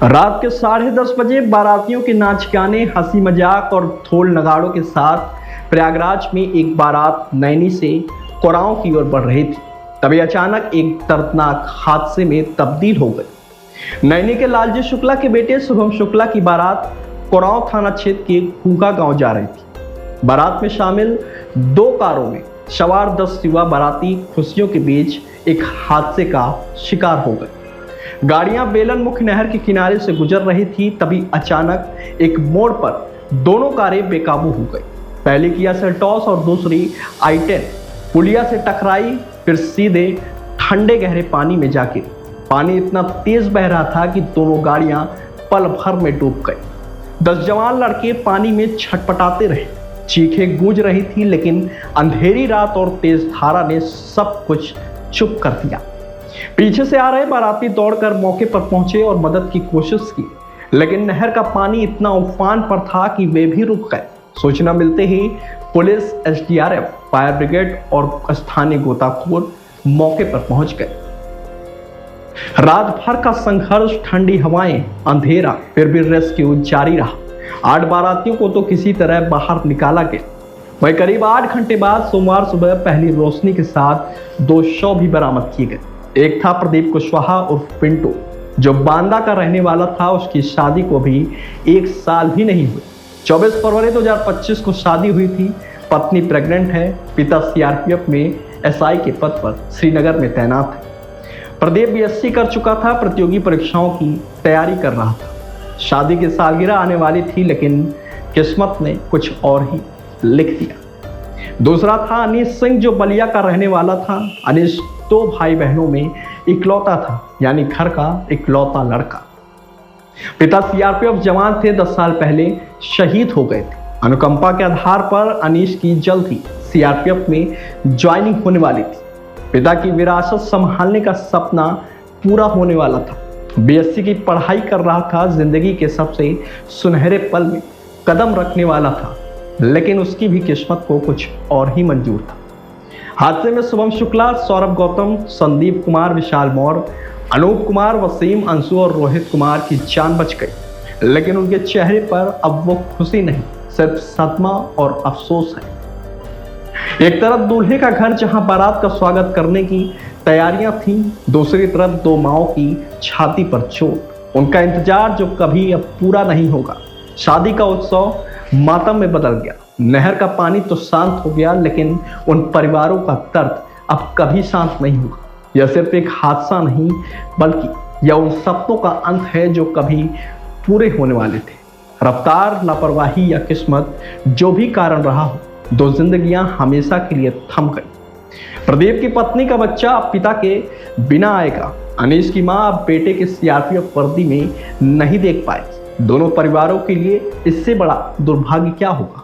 रात के 10:30 बजे बारातियों के नाच गाने, हंसी मजाक और ढोल नगाड़ों के साथ प्रयागराज में एक बारात नैनी से कोरांव की ओर बढ़ रही थी। तभी अचानक एक दर्दनाक हादसे में तब्दील हो गई। नैनी के लालजी शुक्ला के बेटे शुभम शुक्ला की बारात कोरांव थाना क्षेत्र के खूंगा गांव जा रही थी। बारात में शामिल 2 कारों में सवार 10 युवा बाराती खुशियों के बीच एक हादसे का शिकार हो गए। गाड़ियां बेलन मुख्य नहर के किनारे से गुजर रही थी। तभी अचानक एक मोड़ पर दोनों कारें बेकाबू हो गई। पहली किया सेल्टॉस और दूसरी i10 पुलिया से टकराई, फिर सीधे ठंडे गहरे पानी में जा गिरी। पानी इतना तेज बह रहा था कि दोनों गाड़ियां पल भर में डूब गई। 10 जवान लड़के पानी में छटपटाते रहे, चीखें गूंज रही थी, लेकिन अंधेरी रात और तेज धारा ने सब कुछ चुप कर दिया। पीछे से आ रहे बाराती दौड़कर मौके पर पहुंचे और मदद की कोशिश की, लेकिन नहर का पानी इतना उफान पर था कि वे भी रुक गए। सूचना मिलते ही पुलिस, SDRF, फायर ब्रिगेड और स्थानीय गोताखोर मौके पर पहुंच गए। रात भर का संघर्ष, ठंडी हवाएं, अंधेरा, फिर भी रेस्क्यू जारी रहा। 8 बारातियों को तो किसी तरह बाहर निकाला गया। वहीं करीब 8 घंटे बाद सोमवार सुबह पहली रोशनी के साथ 2 शव भी बरामद किए गए। एक था प्रदीप कुशवाहा उर्फ पिंटू, जो बांदा का रहने वाला था। उसकी शादी को भी 1 साल भी नहीं हुए। 24 फरवरी 2025 को शादी हुई थी। पत्नी प्रेग्नेंट है। पिता CRPF में SI के पद पर श्रीनगर में तैनात है। प्रदीप BSc कर चुका था, प्रतियोगी परीक्षाओं की तैयारी कर रहा था। शादी की सालगिरह आने वाली थी, लेकिन किस्मत ने कुछ और ही लिख दिया। दूसरा था अनीश सिंह, जो बलिया का रहने वाला था। अनीश 2 भाई बहनों में इकलौता था, यानी घर का इकलौता लड़का। पिता CRPF जवान थे, 10 साल पहले शहीद हो गए थे। अनुकंपा के आधार पर अनीश की जल्द ही CRPF में ज्वाइनिंग होने वाली थी। पिता की विरासत संभालने का सपना पूरा होने वाला था। BSc की पढ़ाई कर रहा था। जिंदगी के सबसे सुनहरे पल में कदम रखने वाला था, लेकिन उसकी भी किस्मत को कुछ और ही मंजूर था। हादसे में शुभम शुक्ला, सौरभ गौतम, संदीप कुमार, विशाल मौर्य, अनूप कुमार, वसीम, अंशु और रोहित कुमार की जान बच गई, लेकिन उनके चेहरे पर अब वो खुशी नहीं, सिर्फ सदमा और अफसोस है। एक तरफ दूल्हे का घर जहां बारात का स्वागत करने की तैयारियां थीं, दूसरी तरफ 2 माओं की छाती पर चोट। उनका इंतजार जो कभी अब पूरा नहीं होगा। शादी का उत्सव मातम में बदल गया। नहर का पानी तो शांत हो गया, लेकिन उन परिवारों का दर्द अब कभी शांत नहीं होगा। यह सिर्फ एक हादसा नहीं, बल्कि यह उन सपनों का अंत है जो कभी पूरे होने वाले थे। रफ्तार, लापरवाही या किस्मत, जो भी कारण रहा हो, 2 जिंदगियां हमेशा के लिए थम गई। प्रदीप की पत्नी का बच्चा अब पिता के बिना आएगा। अनीश की मां अब बेटे के CRPF वर्दी में नहीं देख पाएगी। दोनों परिवारों के लिए इससे बड़ा दुर्भाग्य क्या होगा।